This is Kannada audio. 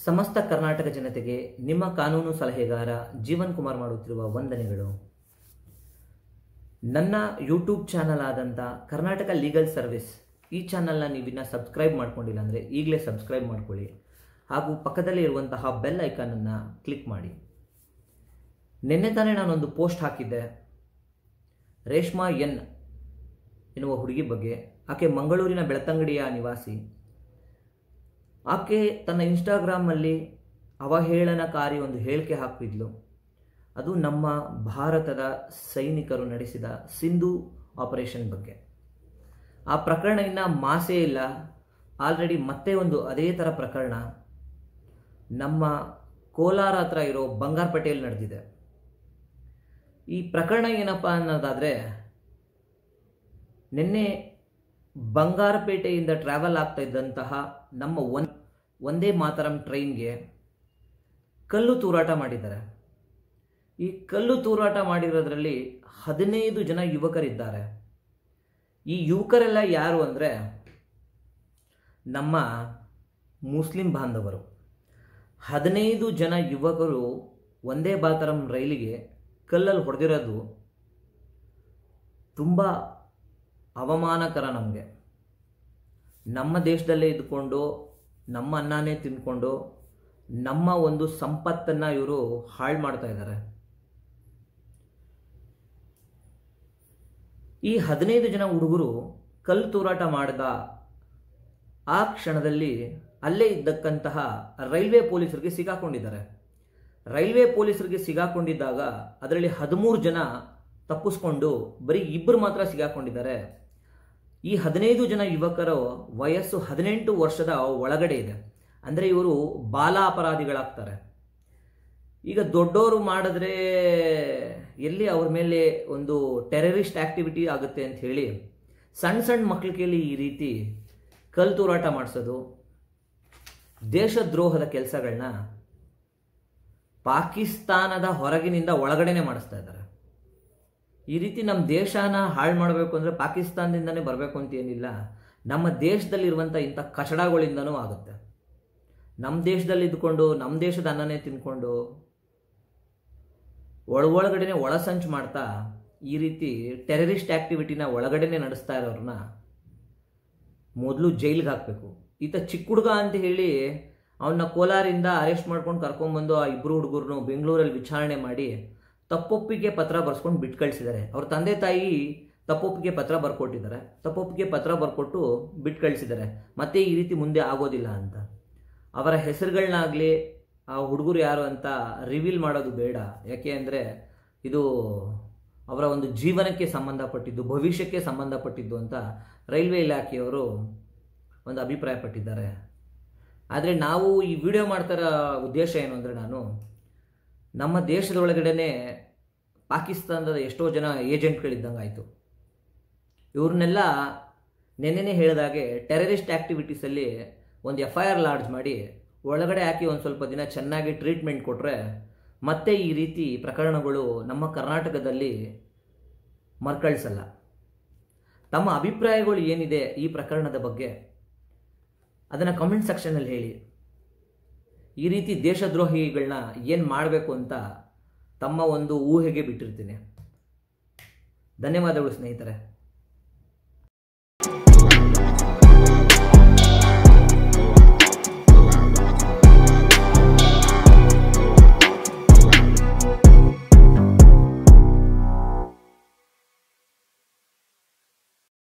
ಸಮಸ್ತ ಕರ್ನಾಟಕ ಜನತೆಗೆ ನಿಮ್ಮ ಕಾನೂನು ಸಲಹೆಗಾರ ಜೀವನ್ ಕುಮಾರ್ ಮಾಡುತ್ತಿರುವ ವಂದನೆಗಳು. ನನ್ನ ಯೂಟ್ಯೂಬ್ ಚಾನಲ್ ಆದಂಥ ಕರ್ನಾಟಕ ಲೀಗಲ್ ಸರ್ವಿಸ್ ಈ ಚಾನಲ್ನ ನೀವಿನ್ನ ಸಬ್ಸ್ಕ್ರೈಬ್ ಮಾಡ್ಕೊಂಡಿಲ್ಲ ಅಂದರೆ ಈಗಲೇ ಸಬ್ಸ್ಕ್ರೈಬ್ ಮಾಡ್ಕೊಳ್ಳಿ ಹಾಗೂ ಪಕ್ಕದಲ್ಲಿ ಇರುವಂತಹ ಬೆಲ್ ಐಕಾನನ್ನು ಕ್ಲಿಕ್ ಮಾಡಿ. ನಿನ್ನೆ ತಾನೇ ನಾನೊಂದು ಪೋಸ್ಟ್ ಹಾಕಿದ್ದೆ ರೇಷ್ಮಾ ಎನ್ ಎನ್ನುವ ಹುಡುಗಿ ಬಗ್ಗೆ. ಆಕೆ ಮಂಗಳೂರಿನ ಬೆಳ್ತಂಗಡಿಯ ನಿವಾಸಿ. ಆಕೆ ತನ್ನ ಇನ್ಸ್ಟಾಗ್ರಾಮಲ್ಲಿ ಅವಹೇಳನಕಾರಿ ಒಂದು ಹೇಳಿಕೆ ಹಾಕಿದ್ಲು. ಅದು ನಮ್ಮ ಭಾರತದ ಸೈನಿಕರು ನಡೆಸಿದ ಸಿಂಧು ಆಪರೇಷನ್ ಬಗ್ಗೆ. ಆ ಪ್ರಕರಣ ಇನ್ನು ಮಾಸೇ ಇಲ್ಲ, ಆಲ್ರೆಡಿ ಮತ್ತೆ ಒಂದು ಅದೇ ಥರ ಪ್ರಕರಣ ನಮ್ಮ ಕೋಲಾರ ಹತ್ರ ಇರೋ ಬಂಗಾರಪೇಟೆಯಲ್ಲಿ ನಡೆದಿದೆ. ಈ ಪ್ರಕರಣ ಏನಪ್ಪ ಅನ್ನೋದಾದರೆ, ನಿನ್ನೆ ಬಂಗಾರಪೇಟೆಯಿಂದ ಟ್ರಾವೆಲ್ ಆಗ್ತಾ ಇದ್ದಂತಹ ನಮ್ಮ ಒಂದೇ ಮಾತರಂ ಟ್ರೈನ್ಗೆ ಕಲ್ಲು ತೂರಾಟ ಮಾಡಿದ್ದಾರೆ. ಈ ಕಲ್ಲು ತೂರಾಟ ಮಾಡಿರೋದ್ರಲ್ಲಿ 15 ಜನ ಯುವಕರಿದ್ದಾರೆ. ಈ ಯುವಕರೆಲ್ಲ ಯಾರು ಅಂದರೆ ನಮ್ಮ ಮುಸ್ಲಿಂ ಬಾಂಧವರು. 15 ಜನ ಯುವಕರು ಒಂದೇ ಮಾತರಂ ರೈಲಿಗೆ ಕಲ್ಲಲ್ಲಿ ಹೊಡೆದಿರೋದು ತುಂಬ ಅವಮಾನಕರ. ನಮಗೆ ನಮ್ಮ ದೇಶದಲ್ಲೇ ಇದ್ಕೊಂಡು ನಮ್ಮ ಅನ್ನನೇ ತಿಂದ್ಕೊಂಡು ನಮ್ಮ ಒಂದು ಸಂಪತ್ತನ್ನು ಇವರು ಹಾಳು ಮಾಡ್ತಾ ಇದ್ದಾರೆ. ಈ 15 ಜನ ಹುಡುಗರು ಕಲ್ಲು ತೂರಾಟ ಮಾಡಿದ ಆ ಕ್ಷಣದಲ್ಲಿ ಅಲ್ಲೇ ಇದ್ದಕ್ಕಂತಹ ರೈಲ್ವೆ ಪೊಲೀಸರಿಗೆ ಸಿಗಾಕೊಂಡಿದ್ದಾರೆ. ರೈಲ್ವೆ ಪೊಲೀಸರಿಗೆ ಸಿಗಾಕೊಂಡಿದ್ದಾಗ ಅದರಲ್ಲಿ 13 ಜನ ತಪ್ಪಿಸ್ಕೊಂಡು ಬರೀ 2 ಮಾತ್ರ ಸಿಗಾಕೊಂಡಿದ್ದಾರೆ. ಈ 15 ಜನ ಯುವಕರು ವಯಸ್ಸು 18 ವರ್ಷದ ಒಳಗಡೆ ಇದೆ. ಅಂದರೆ ಇವರು ಬಾಲ ಅಪರಾಧಿಗಳಾಗ್ತಾರೆ. ಈಗ ದೊಡ್ಡವರು ಮಾಡಿದ್ರೆ ಎಲ್ಲಿ ಅವ್ರ ಮೇಲೆ ಒಂದು ಟೆರರಿಸ್ಟ್ ಆಕ್ಟಿವಿಟಿ ಆಗುತ್ತೆ ಅಂತ ಹೇಳಿ ಸಣ್ಣ ಸಣ್ಣ ಮಕ್ಕಳ ಕೈಲಿ ಈ ರೀತಿ ಕಲ್ಲು ತೂರಾಟ ಮಾಡಿಸೋದು, ದೇಶದ್ರೋಹದ ಕೆಲಸಗಳನ್ನ ಪಾಕಿಸ್ತಾನದ ಹೊರಗಿನಿಂದ ಒಳಗಡೆನೆ ಮಾಡಿಸ್ತಾ ಇದ್ದಾರೆ. ಈ ರೀತಿ ನಮ್ಮ ದೇಶನ ಹಾಳು ಮಾಡಬೇಕು ಅಂದರೆ ಪಾಕಿಸ್ತಾನದಿಂದನೇ ಬರಬೇಕು ಅಂತ ಏನಿಲ್ಲ, ನಮ್ಮ ದೇಶದಲ್ಲಿರುವಂಥ ಇಂಥ ಕಚಡಗಳಿಂದನೂ ಆಗುತ್ತೆ. ನಮ್ಮ ದೇಶದಲ್ಲಿ ಇದ್ಕೊಂಡು ನಮ್ಮ ದೇಶದ ಅನ್ನನೇ ತಿನ್ಕೊಂಡು ಒಳಗಡೆನೆ ಒಳಸಂಚು ಮಾಡ್ತಾ ಈ ರೀತಿ ಟೆರರಿಸ್ಟ್ ಆಕ್ಟಿವಿಟಿನ ಒಳಗಡೆನೆ ನಡೆಸ್ತಾ ಇರೋರನ್ನ ಮೊದಲು ಜೈಲಿಗೆ ಹಾಕಬೇಕು. ಈತ ಚಿಕ್ಕ ಹುಡುಗ ಅಂತ ಹೇಳಿ ಅವನ್ನ ಕೋಲಾರಿಂದ ಅರೆಸ್ಟ್ ಮಾಡ್ಕೊಂಡು ಕರ್ಕೊಂಡ್ಬಂದು ಆ 2 ಹುಡುಗರನ್ನು ಬೆಂಗಳೂರಲ್ಲಿ ವಿಚಾರಣೆ ಮಾಡಿ ತಪ್ಪೊಪ್ಪಿಗೆ ಪತ್ರ ಬರ್ಸ್ಕೊಂಡು ಬಿಟ್ಟು ಕಳಿಸಿದ್ದಾರೆ. ಅವ್ರ ತಂದೆ ತಾಯಿ ತಪ್ಪೊಪ್ಪಿಗೆ ಪತ್ರ ಬರ್ಕೊಟ್ಟಿದ್ದಾರೆ. ತಪ್ಪೊಪ್ಪಿಗೆ ಪತ್ರ ಬರ್ಕೊಟ್ಟು ಬಿಟ್ಟು ಕಳಿಸಿದ್ದಾರೆ. ಮತ್ತೆ ಈ ರೀತಿ ಮುಂದೆ ಆಗೋದಿಲ್ಲ ಅಂತ. ಅವರ ಹೆಸರುಗಳನ್ನಾಗಲಿ ಆ ಹುಡುಗರು ಯಾರು ಅಂತ ರಿವೀಲ್ ಮಾಡೋದು ಬೇಡ. ಯಾಕೆ ಅಂದರೆ ಇದು ಅವರ ಒಂದು ಜೀವನಕ್ಕೆ ಸಂಬಂಧಪಟ್ಟಿದ್ದು, ಭವಿಷ್ಯಕ್ಕೆ ಸಂಬಂಧಪಟ್ಟಿದ್ದು ಅಂತ ರೈಲ್ವೆ ಇಲಾಖೆಯವರು ಒಂದು ಅಭಿಪ್ರಾಯಪಟ್ಟಿದ್ದಾರೆ. ಆದರೆ ನಾವು ಈ ವಿಡಿಯೋ ಮಾಡ್ತಾರ ಉದ್ದೇಶ ಏನು ಅಂದರೆ, ನಾನು ನಮ್ಮ ದೇಶದ ಒಳಗಡೆ ಪಾಕಿಸ್ತಾನದ ಎಷ್ಟೋ ಜನ ಏಜೆಂಟ್ಗಳಿದ್ದಂಗೆ ಆಯಿತು. ಇವ್ರನ್ನೆಲ್ಲ ನೆನ್ನೆನೇ ಹೇಳಿದಾಗೆ ಟೆರರಿಸ್ಟ್ ಆ್ಯಕ್ಟಿವಿಟೀಸಲ್ಲಿ ಒಂದು FIR ಲಾಡ್ಜ್ ಮಾಡಿ ಒಳಗಡೆ ಹಾಕಿ ಒಂದು ಸ್ವಲ್ಪ ದಿನ ಚೆನ್ನಾಗಿ ಟ್ರೀಟ್ಮೆಂಟ್ ಕೊಟ್ಟರೆ ಮತ್ತೆ ಈ ರೀತಿ ಪ್ರಕರಣಗಳು ನಮ್ಮ ಕರ್ನಾಟಕದಲ್ಲಿ ಮರುಕಳಿಸಲ್ಲ. ತಮ್ಮ ಅಭಿಪ್ರಾಯಗಳು ಏನಿದೆ ಈ ಪ್ರಕರಣದ ಬಗ್ಗೆ ಅದನ್ನು ಕಮೆಂಟ್ ಸೆಕ್ಷನಲ್ಲಿ ಹೇಳಿ. ಈ ರೀತಿ ದೇಶದ್ರೋಹಿಗಳನ್ನ ಏನು ಮಾಡಬೇಕು ಅಂತ ತಮ್ಮ ಒಂದು ಊಹೆಗೆ ಬಿಟ್ಟಿರ್ತೀನಿ. ಧನ್ಯವಾದಗಳು ಸ್ನೇಹಿತರೆ.